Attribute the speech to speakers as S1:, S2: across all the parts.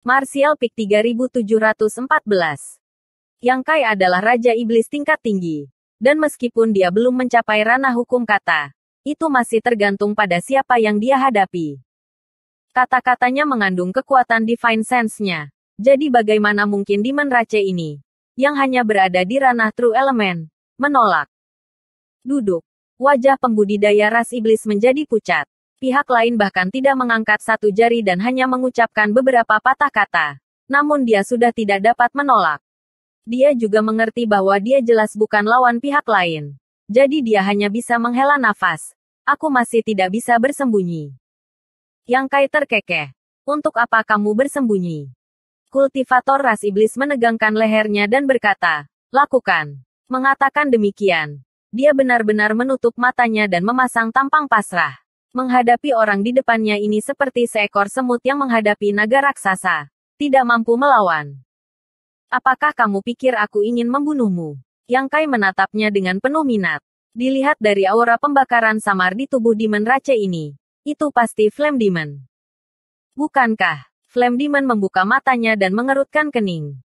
S1: Martial Peak 3714. Yang Kai adalah Raja Iblis tingkat tinggi. Dan meskipun dia belum mencapai ranah hukum kata, itu masih tergantung pada siapa yang dia hadapi. Kata-katanya mengandung kekuatan Divine Sense-nya. Jadi bagaimana mungkin Demon Rache ini, yang hanya berada di ranah True Element, menolak? Duduk. Wajah pembudidaya ras iblis menjadi pucat. Pihak lain bahkan tidak mengangkat satu jari dan hanya mengucapkan beberapa patah kata. Namun dia sudah tidak dapat menolak. Dia juga mengerti bahwa dia jelas bukan lawan pihak lain. Jadi dia hanya bisa menghela nafas. Aku masih tidak bisa bersembunyi. Yang Kai terkekeh. Untuk apa kamu bersembunyi? Kultivator ras iblis menegangkan lehernya dan berkata, lakukan. Mengatakan demikian, dia benar-benar menutup matanya dan memasang tampang pasrah. Menghadapi orang di depannya ini seperti seekor semut yang menghadapi naga raksasa. Tidak mampu melawan. Apakah kamu pikir aku ingin membunuhmu? Yang Kai menatapnya dengan penuh minat. Dilihat dari aura pembakaran samar di tubuh Demon Rache ini. Itu pasti Flame Demon. Bukankah? Flame Demon membuka matanya dan mengerutkan kening.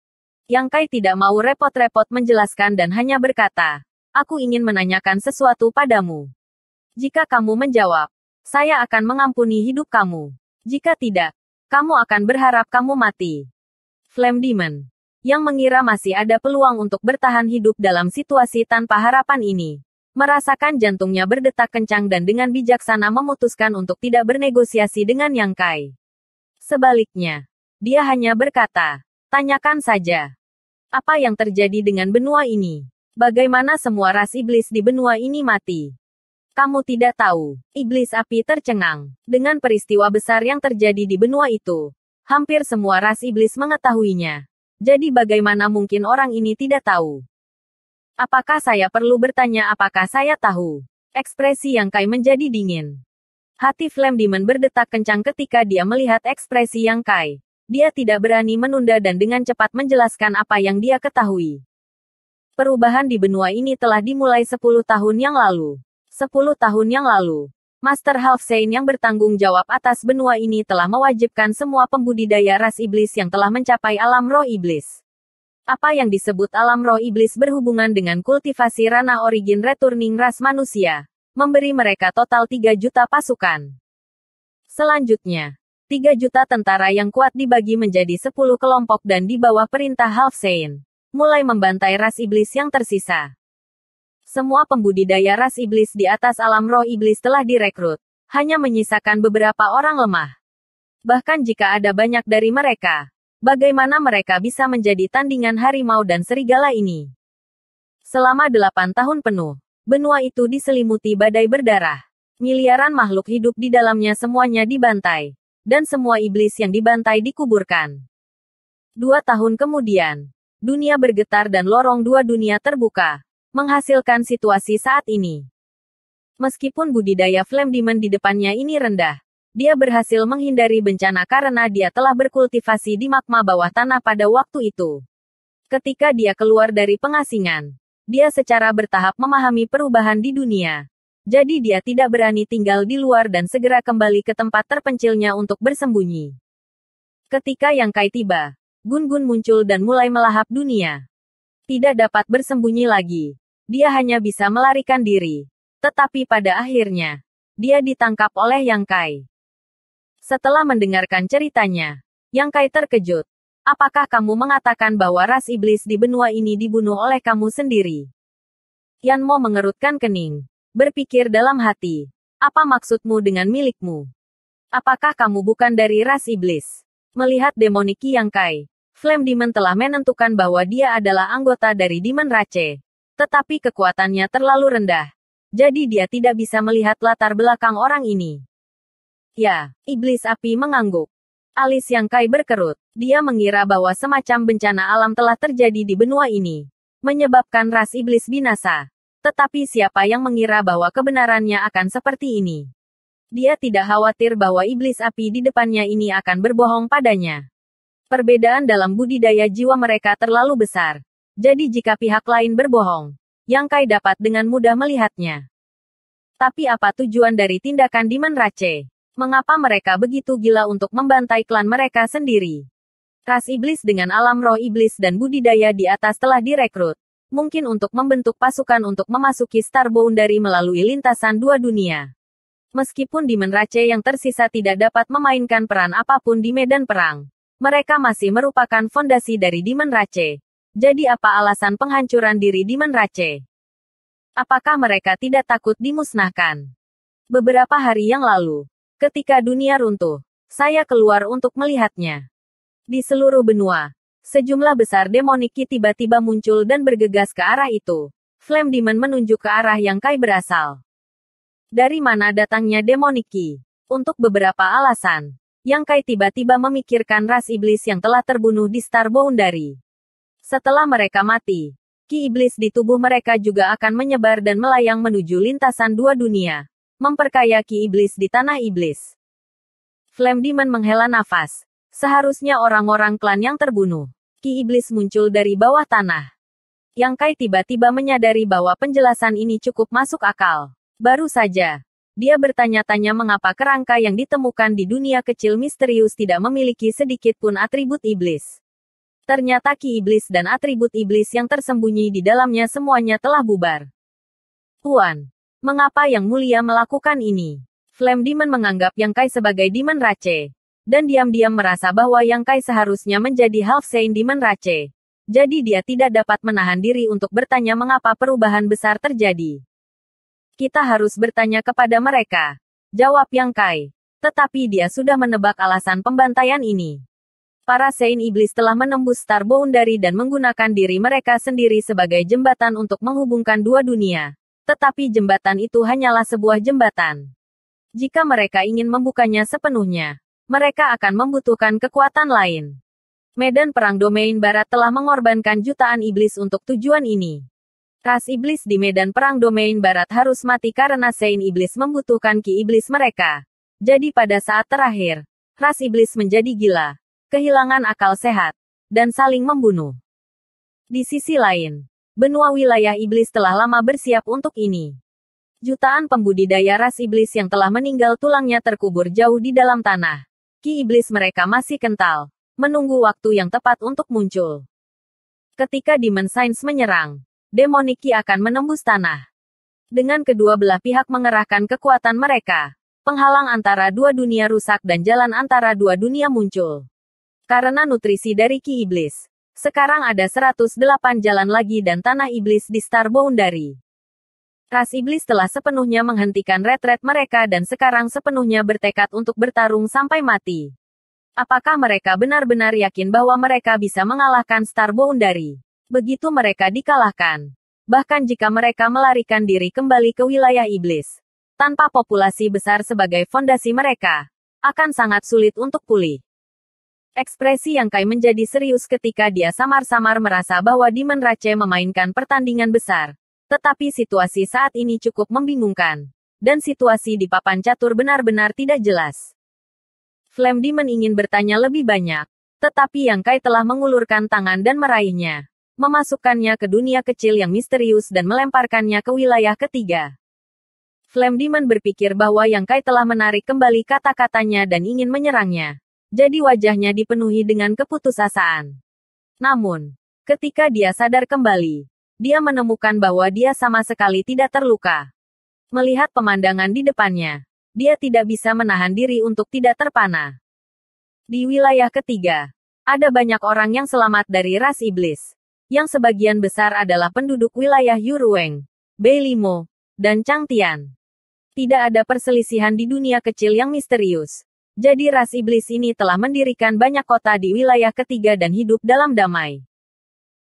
S1: Yang Kai tidak mau repot-repot menjelaskan dan hanya berkata, aku ingin menanyakan sesuatu padamu. Jika kamu menjawab, saya akan mengampuni hidup kamu. Jika tidak, kamu akan berharap kamu mati. Flame Demon, yang mengira masih ada peluang untuk bertahan hidup dalam situasi tanpa harapan ini, merasakan jantungnya berdetak kencang dan dengan bijaksana memutuskan untuk tidak bernegosiasi dengan Yang Kai. Sebaliknya, dia hanya berkata, tanyakan saja. Apa yang terjadi dengan benua ini? Bagaimana semua ras iblis di benua ini mati? Kamu tidak tahu. Iblis api tercengang. Dengan peristiwa besar yang terjadi di benua itu, hampir semua ras iblis mengetahuinya. Jadi bagaimana mungkin orang ini tidak tahu? Apakah saya perlu bertanya apakah saya tahu? Ekspresi Yang Kai menjadi dingin. Hati Flame Demon berdetak kencang ketika dia melihat ekspresi Yang Kai. Dia tidak berani menunda dan dengan cepat menjelaskan apa yang dia ketahui. Perubahan di benua ini telah dimulai 10 tahun yang lalu. 10 tahun yang lalu, Master Halfsain yang bertanggung jawab atas benua ini telah mewajibkan semua pembudidaya ras iblis yang telah mencapai alam roh iblis. Apa yang disebut alam roh iblis berhubungan dengan kultivasi ranah origin returning ras manusia, memberi mereka total 3 juta pasukan. Selanjutnya, 3 juta tentara yang kuat dibagi menjadi 10 kelompok dan di bawah perintah Halfsain, mulai membantai ras iblis yang tersisa. Semua pembudidaya ras iblis di atas alam roh iblis telah direkrut, hanya menyisakan beberapa orang lemah. Bahkan jika ada banyak dari mereka, bagaimana mereka bisa menjadi tandingan harimau dan serigala ini? Selama 8 tahun penuh, benua itu diselimuti badai berdarah. Miliaran makhluk hidup di dalamnya semuanya dibantai. Dan semua iblis yang dibantai dikuburkan. 2 tahun kemudian, dunia bergetar dan lorong 2 dunia terbuka, menghasilkan situasi saat ini. Meskipun budidaya Flame Demon di depannya ini rendah, dia berhasil menghindari bencana karena dia telah berkultivasi di magma bawah tanah pada waktu itu. Ketika dia keluar dari pengasingan, dia secara bertahap memahami perubahan di dunia. Jadi dia tidak berani tinggal di luar dan segera kembali ke tempat terpencilnya untuk bersembunyi. Ketika Yang Kai tiba, Gun-Gun muncul dan mulai melahap dunia. Tidak dapat bersembunyi lagi. Dia hanya bisa melarikan diri. Tetapi pada akhirnya, dia ditangkap oleh Yang Kai. Setelah mendengarkan ceritanya, Yang Kai terkejut. Apakah kamu mengatakan bahwa ras iblis di benua ini dibunuh oleh kamu sendiri? Yan Mo mengerutkan kening. Berpikir dalam hati, apa maksudmu dengan milikmu? Apakah kamu bukan dari ras iblis? Melihat demoniki Yang Kai, Flame Demon telah menentukan bahwa dia adalah anggota dari Demon Rache. Tetapi kekuatannya terlalu rendah. Jadi dia tidak bisa melihat latar belakang orang ini. Ya, iblis api mengangguk. Alis Yang Kai berkerut. Dia mengira bahwa semacam bencana alam telah terjadi di benua ini, menyebabkan ras iblis binasa. Tetapi siapa yang mengira bahwa kebenarannya akan seperti ini? Dia tidak khawatir bahwa iblis api di depannya ini akan berbohong padanya. Perbedaan dalam budidaya jiwa mereka terlalu besar. Jadi jika pihak lain berbohong, Yang Kai dapat dengan mudah melihatnya. Tapi apa tujuan dari tindakan Demon Rache? Mengapa mereka begitu gila untuk membantai klan mereka sendiri? Ras iblis dengan alam roh iblis dan budidaya di atas telah direkrut. Mungkin untuk membentuk pasukan untuk memasuki Star Boundary melalui lintasan dua dunia. Meskipun Demon Rache yang tersisa tidak dapat memainkan peran apapun di medan perang, mereka masih merupakan fondasi dari Demon Rache. Jadi apa alasan penghancuran diri Demon Rache? Apakah mereka tidak takut dimusnahkan? Beberapa hari yang lalu, ketika dunia runtuh, saya keluar untuk melihatnya. Di seluruh benua, sejumlah besar demonik Ki tiba-tiba muncul dan bergegas ke arah itu. Flame Demon menunjuk ke arah yang Kai berasal. Dari mana datangnya demonik Ki? Untuk beberapa alasan, yang Kai tiba-tiba memikirkan ras iblis yang telah terbunuh di Star Boundary. Setelah mereka mati, Ki iblis di tubuh mereka juga akan menyebar dan melayang menuju lintasan dua dunia, memperkaya Ki iblis di tanah iblis. Flame Demon menghela nafas. Seharusnya orang-orang klan yang terbunuh, Ki iblis muncul dari bawah tanah. Yang Kai tiba-tiba menyadari bahwa penjelasan ini cukup masuk akal. Baru saja, dia bertanya-tanya mengapa kerangka yang ditemukan di dunia kecil misterius tidak memiliki sedikit pun atribut iblis. Ternyata Ki iblis dan atribut iblis yang tersembunyi di dalamnya semuanya telah bubar. Tuan, mengapa Yang Mulia melakukan ini? Flame Demon menganggap Yang Kai sebagai Demon Rache. Dan diam-diam merasa bahwa Yang Kai seharusnya menjadi Half Saint Demon Rache. Jadi dia tidak dapat menahan diri untuk bertanya mengapa perubahan besar terjadi. Kita harus bertanya kepada mereka. Jawab Yang Kai. Tetapi dia sudah menebak alasan pembantaian ini. Para Saint Iblis telah menembus Star Boundary dan menggunakan diri mereka sendiri sebagai jembatan untuk menghubungkan dua dunia. Tetapi jembatan itu hanyalah sebuah jembatan. Jika mereka ingin membukanya sepenuhnya, mereka akan membutuhkan kekuatan lain. Medan perang domain barat telah mengorbankan jutaan iblis untuk tujuan ini. Ras iblis di medan perang domain barat harus mati karena Saint Iblis membutuhkan ki iblis mereka. Jadi pada saat terakhir, ras iblis menjadi gila, kehilangan akal sehat, dan saling membunuh. Di sisi lain, benua wilayah iblis telah lama bersiap untuk ini. Jutaan pembudidaya ras iblis yang telah meninggal tulangnya terkubur jauh di dalam tanah. Ki iblis mereka masih kental, menunggu waktu yang tepat untuk muncul. Ketika Demon Saints menyerang, demonik Ki akan menembus tanah. Dengan kedua belah pihak mengerahkan kekuatan mereka, penghalang antara dua dunia rusak dan jalan antara dua dunia muncul. Karena nutrisi dari Ki iblis, sekarang ada 108 jalan lagi dan tanah iblis di Star Boundary. Ras iblis telah sepenuhnya menghentikan retret mereka dan sekarang sepenuhnya bertekad untuk bertarung sampai mati. Apakah mereka benar-benar yakin bahwa mereka bisa mengalahkan Star Boundary? Begitu mereka dikalahkan, bahkan jika mereka melarikan diri kembali ke wilayah iblis, tanpa populasi besar sebagai fondasi mereka, akan sangat sulit untuk pulih. Ekspresi Yang Kai menjadi serius ketika dia samar-samar merasa bahwa Demon Rache memainkan pertandingan besar. Tetapi situasi saat ini cukup membingungkan. Dan situasi di papan catur benar-benar tidak jelas. Flame Demon ingin bertanya lebih banyak. Tetapi Yang Kai telah mengulurkan tangan dan meraihnya. Memasukkannya ke dunia kecil yang misterius dan melemparkannya ke wilayah ketiga. Flame Demon berpikir bahwa Yang Kai telah menarik kembali kata-katanya dan ingin menyerangnya. Jadi wajahnya dipenuhi dengan keputusasaan. Namun, ketika dia sadar kembali, dia menemukan bahwa dia sama sekali tidak terluka. Melihat pemandangan di depannya, dia tidak bisa menahan diri untuk tidak terpana. Di wilayah ketiga, ada banyak orang yang selamat dari ras iblis, yang sebagian besar adalah penduduk wilayah Yurueng, Beilimo, dan Changtian. Tidak ada perselisihan di dunia kecil yang misterius. Jadi ras iblis ini telah mendirikan banyak kota di wilayah ketiga dan hidup dalam damai.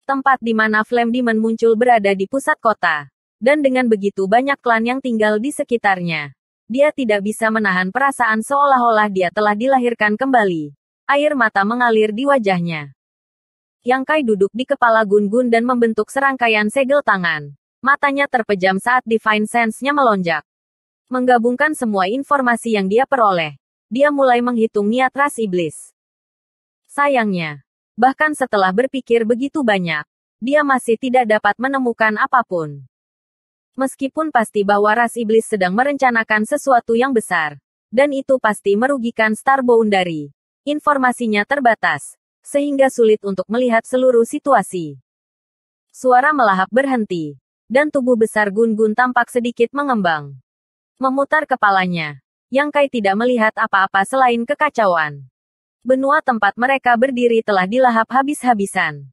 S1: Tempat di mana Flame Demon muncul berada di pusat kota. Dan dengan begitu banyak klan yang tinggal di sekitarnya. Dia tidak bisa menahan perasaan seolah-olah dia telah dilahirkan kembali. Air mata mengalir di wajahnya. Yang Kai duduk di kepala Gun-Gun dan membentuk serangkaian segel tangan. Matanya terpejam saat Divine Sense-nya melonjak. Menggabungkan semua informasi yang dia peroleh. Dia mulai menghitung niat ras iblis. Sayangnya, bahkan setelah berpikir begitu banyak, dia masih tidak dapat menemukan apapun. Meskipun pasti bahwa ras iblis sedang merencanakan sesuatu yang besar, dan itu pasti merugikan Star Boundary. Informasinya terbatas. sehingga sulit untuk melihat seluruh situasi. Suara melahap berhenti, dan tubuh besar Gun-Gun tampak sedikit mengembang. Memutar kepalanya, Yang Kai tidak melihat apa-apa selain kekacauan. Benua tempat mereka berdiri telah dilahap habis-habisan.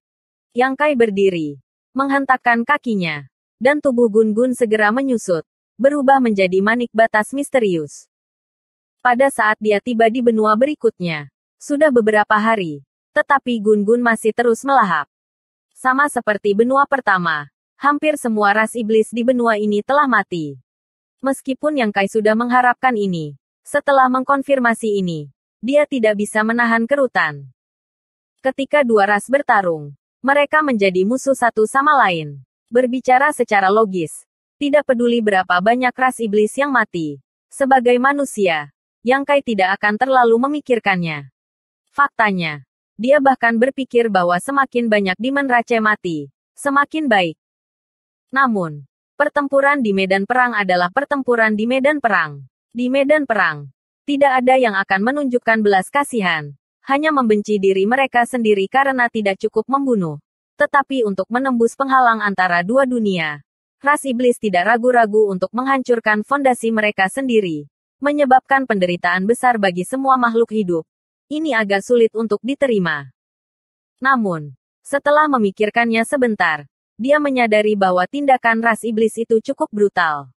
S1: Yang Kai berdiri, menghentakkan kakinya, dan tubuh Gun-Gun segera menyusut, berubah menjadi manik batas misterius. Pada saat dia tiba di benua berikutnya, sudah beberapa hari, tetapi Gun-Gun masih terus melahap. Sama seperti benua pertama, hampir semua ras iblis di benua ini telah mati. Meskipun Yang Kai sudah mengharapkan ini, setelah mengkonfirmasi ini, dia tidak bisa menahan kerutan. Ketika dua ras bertarung, mereka menjadi musuh satu sama lain. Berbicara secara logis, tidak peduli berapa banyak ras iblis yang mati. Sebagai manusia, Yang Kai tidak akan terlalu memikirkannya. Faktanya, dia bahkan berpikir bahwa semakin banyak Demon Rache mati, semakin baik. Namun, pertempuran di medan perang adalah pertempuran di medan perang. Di medan perang, tidak ada yang akan menunjukkan belas kasihan, hanya membenci diri mereka sendiri karena tidak cukup membunuh. Tetapi untuk menembus penghalang antara dua dunia, ras iblis tidak ragu-ragu untuk menghancurkan fondasi mereka sendiri, menyebabkan penderitaan besar bagi semua makhluk hidup. Ini agak sulit untuk diterima. Namun, setelah memikirkannya sebentar, dia menyadari bahwa tindakan ras iblis itu cukup brutal.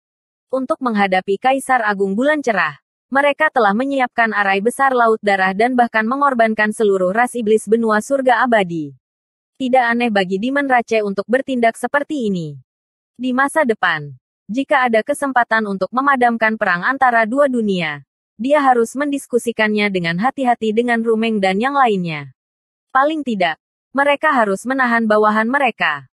S1: Untuk menghadapi Kaisar Agung Bulan Cerah, mereka telah menyiapkan arai besar laut darah dan bahkan mengorbankan seluruh ras iblis benua surga abadi. Tidak aneh bagi Demon Rache untuk bertindak seperti ini. Di masa depan, jika ada kesempatan untuk memadamkan perang antara dua dunia, dia harus mendiskusikannya dengan hati-hati dengan Rumeng dan yang lainnya. Paling tidak, mereka harus menahan bawahan mereka.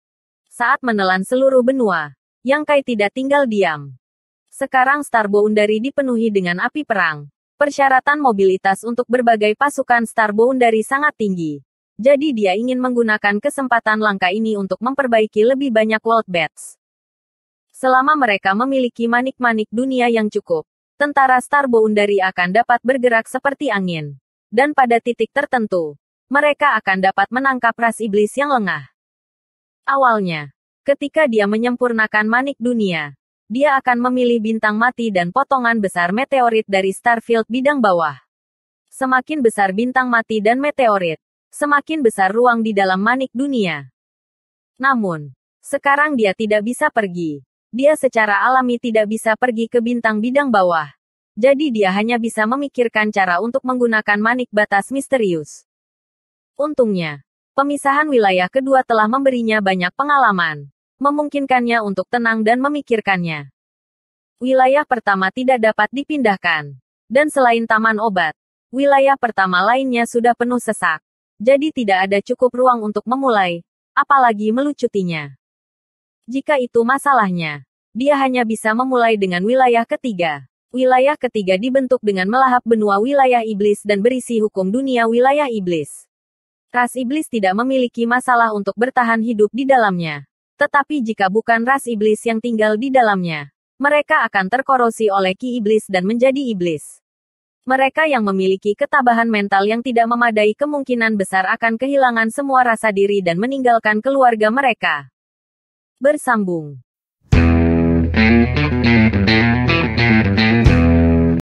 S1: Saat menelan seluruh benua, Yang Kai tidak tinggal diam. Sekarang Star Boundary dipenuhi dengan api perang. Persyaratan mobilitas untuk berbagai pasukan Star Boundary sangat tinggi. Jadi dia ingin menggunakan kesempatan langka ini untuk memperbaiki lebih banyak world bats. Selama mereka memiliki manik-manik dunia yang cukup, tentara Star Boundary akan dapat bergerak seperti angin. Dan pada titik tertentu, mereka akan dapat menangkap ras iblis yang lengah. Awalnya, ketika dia menyempurnakan manik dunia, dia akan memilih bintang mati dan potongan besar meteorit dari Starfield bidang bawah. Semakin besar bintang mati dan meteorit, semakin besar ruang di dalam manik dunia. Namun, sekarang dia tidak bisa pergi. Dia secara alami tidak bisa pergi ke bintang bidang bawah. Jadi dia hanya bisa memikirkan cara untuk menggunakan manik batas misterius. Untungnya, pemisahan wilayah kedua telah memberinya banyak pengalaman, memungkinkannya untuk tenang dan memikirkannya. Wilayah pertama tidak dapat dipindahkan. Dan selain taman obat, wilayah pertama lainnya sudah penuh sesak. Jadi tidak ada cukup ruang untuk memulai, apalagi melucutinya. Jika itu masalahnya, dia hanya bisa memulai dengan wilayah ketiga. Wilayah ketiga dibentuk dengan melahap benua wilayah iblis dan berisi hukum dunia wilayah iblis. Ras iblis tidak memiliki masalah untuk bertahan hidup di dalamnya. Tetapi jika bukan ras iblis yang tinggal di dalamnya, mereka akan terkorosi oleh ki iblis dan menjadi iblis. Mereka yang memiliki ketabahan mental yang tidak memadai kemungkinan besar akan kehilangan semua rasa diri dan meninggalkan keluarga mereka. Bersambung.